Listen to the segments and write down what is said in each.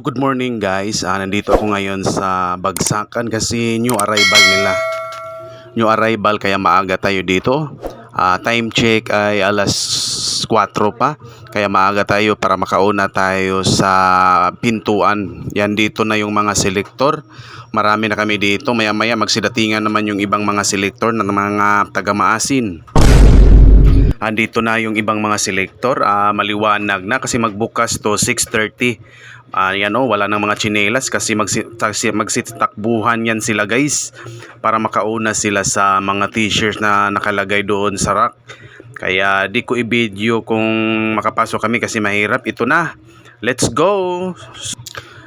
Good morning guys. Nandito ako ngayon sa Bagsakan kasi new arrival nila. New arrival kaya maaga tayo dito. Time check ay alas 4 pa. Kaya maaga tayo para makauna tayo sa pintuan. Yan dito na yung mga selector. Marami na kami dito. Maya maya magsidatingan naman yung ibang mga selector ng mga taga-maasin. Andito na yung ibang mga selector, maliwanag na kasi magbukas to 6:30. Yan wala nang mga tsinelas kasi magsitakbuhan yan sila guys para makauna sila sa mga t-shirts na nakalagay doon sa rack. Kaya di ko i-video kung makapasok kami kasi mahirap. Ito na, let's go.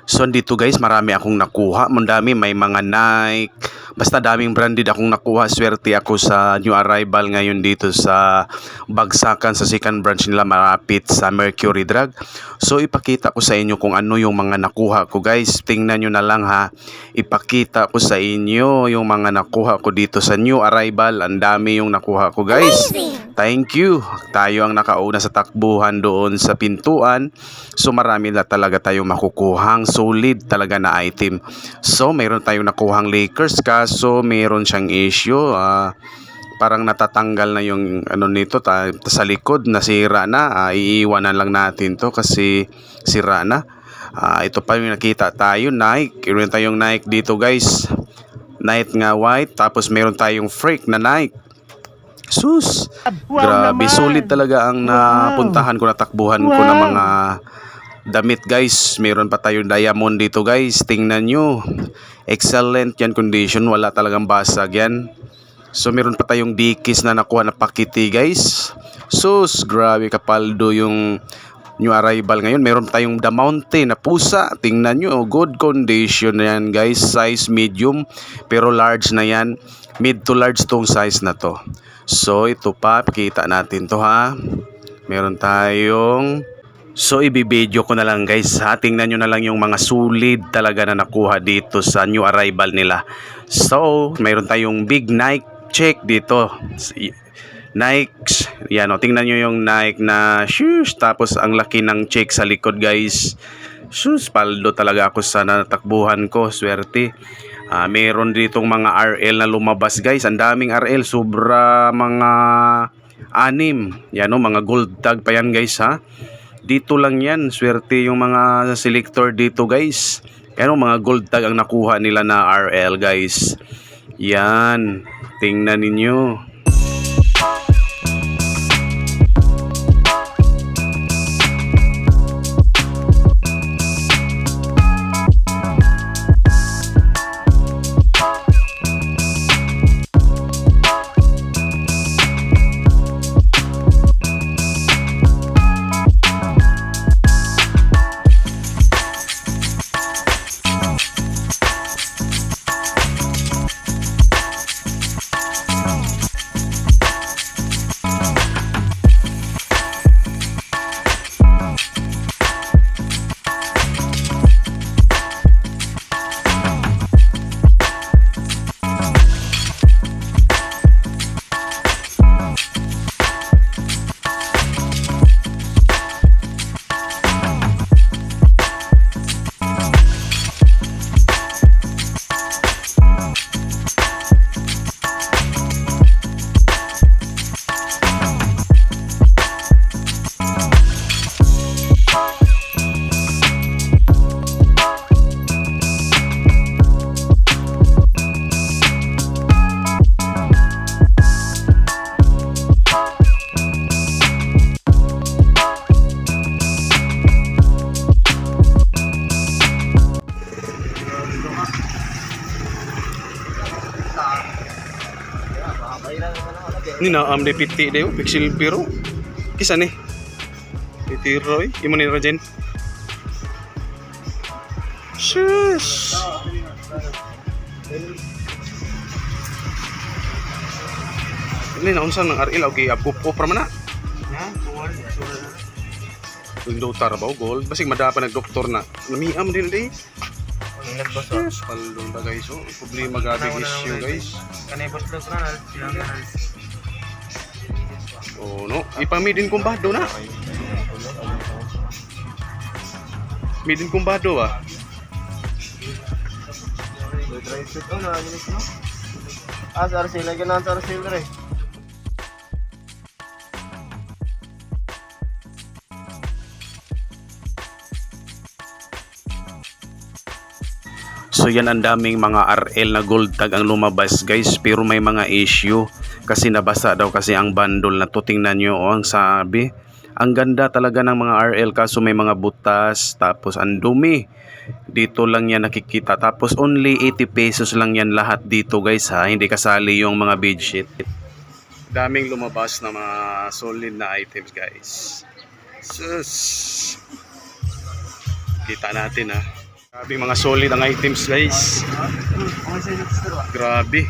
So dito guys, marami akong nakuha. Mandami, may mga Nike. Basta daming branded akong nakuha. Swerte ako sa new arrival ngayon dito sa Bagsakan, sa second branch nila malapit sa Mercury Drug. So ipakita ko sa inyo kung ano yung mga nakuha ko guys. Tingnan nyo na lang ha. Ipakita ko sa inyo yung mga nakuha ko dito sa new arrival. Ang dami yung nakuha ko guys. Thank you. Tayo ang nakauna sa takbuhan doon sa pintuan. So marami na talaga tayo makukuhang solid talaga na item. So mayroon tayong nakuhang Lakers kaso mayroon siyang issue. Parang natatanggal na yung ano nito sa likod, nasira na. Iiwanan lang natin to kasi sira na. Ito pa yung nakita tayo, Nike. Meron tayong Nike dito guys. Nike nga white. Tapos meron tayong freak na Nike. Sus, grabe, solid talaga ang napuntahan ko, natakbuhan ko ng mga damit guys. Meron pa tayong diamond dito guys. Tingnan nyo, excellent yan condition, wala talagang basag yan. So meron pa tayong Dickies na nakuha na pakiti guys. Sus, grabe kapaldo yung new arrival ngayon. Meron tayong The Mountain na pusa. Tingnan nyo, good condition na yan guys. Size medium pero large na yan. Mid to large tong size na to. So ito pa, pakita natin to ha. Meron tayong, so ibibideo ko na lang guys ha. Tingnan nyo na lang yung mga solid talaga na nakuha dito sa new arrival nila. So meron tayong big Nike check dito, Nike. Yan tingnan nyo yung Nike na shoes. Tapos ang laki ng check sa likod guys. Shoes, paldo talaga ako sa natakbuhan ko, swerte. Meron ditong mga RL na lumabas guys. Ang daming RL, sobra mga 6. Yan mga gold tag pa yan guys ha. Dito lang yan, swerte yung mga selector dito guys. Yan mga gold tag ang nakuha nila na RL guys. Yan, tingnan ninyo. Ni na de piti de pixel pero kisa ni piti roy imo ni Rajen. Shush. Ini na unsa nang RL okay apupo para mana? Yung doktor ba gold basig madapa nag doktor na. Namiam din di. Yes, palong ta guys. Problema gabi issue guys. Kanay boss daw kanal, silangan. Oh no, ipamidin kumbado na. Midin kumbado ah. Dry fit oh na ginis no. Sa RC lagi na sa RC dire. So yan, ang daming mga RL na gold tag ang lumabas guys, pero may mga issue kasi nabasa daw kasi ang bundle na to. Tingnan nyo ang sabi. Ang ganda talaga ng mga RL kaso may mga butas, tapos ang dumi. Dito lang yan nakikita, tapos only 80 pesos lang yan lahat dito guys ha, hindi kasali yung mga bedsheet. Daming lumabas na mga solid na items guys. Sus. Kita natin ha. Grabe mga solid ang items guys. Grabe.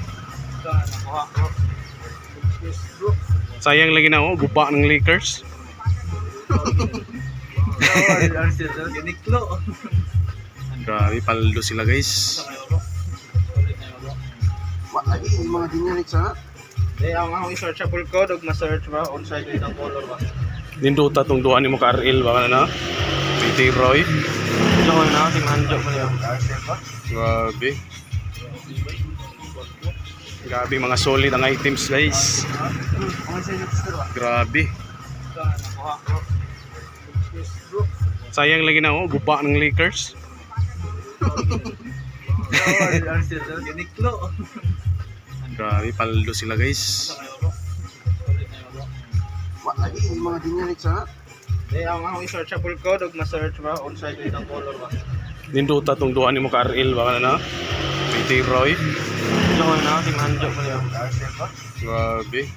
Sayang lagi na guba ng Lakers. Grabe, paldo sila guys. Lagi mga generic sa. Ang searchable code ug ma-search ba on site ang color ba. Ninduta tong duha nimo ka RL ba na? PT Roy. Joy na si Manjo mo yung Grabe. Grabe mga solid ang items guys. Grabe. Sayang lagi na guba ng Lakers. Grabe, paldo sila guys. Lagi mga generic sa. Ang searchable code ug ma-search ba on site ang color ba. Ninduta tong duha nimo ka RL ba na? PT Roy. Joy na si Manjo mo yung Grabe.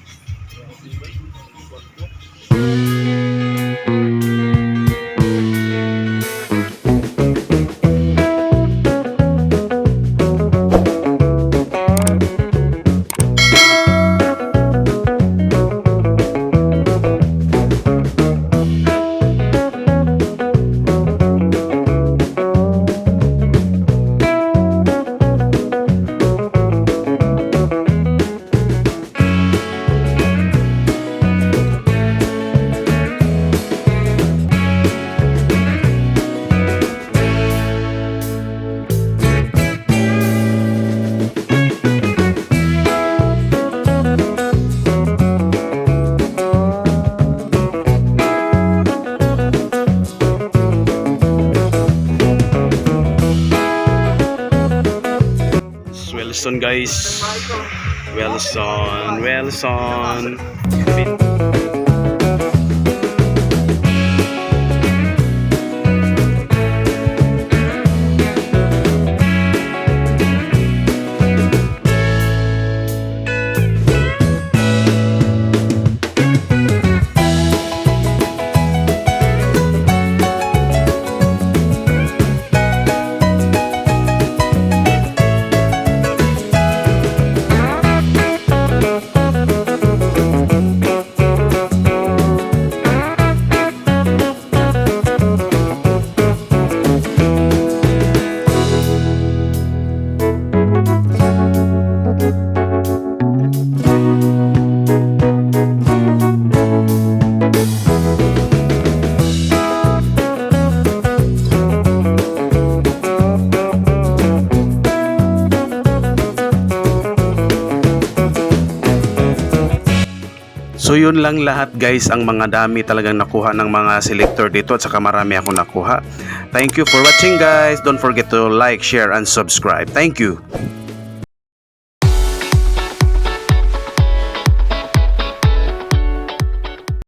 Wilson guys. Wilson. So yun lang lahat guys, ang mga dami talagang nakuha ng mga selector dito at saka marami ako nakuha. Thank you for watching guys. Don't forget to like, share and subscribe. Thank you.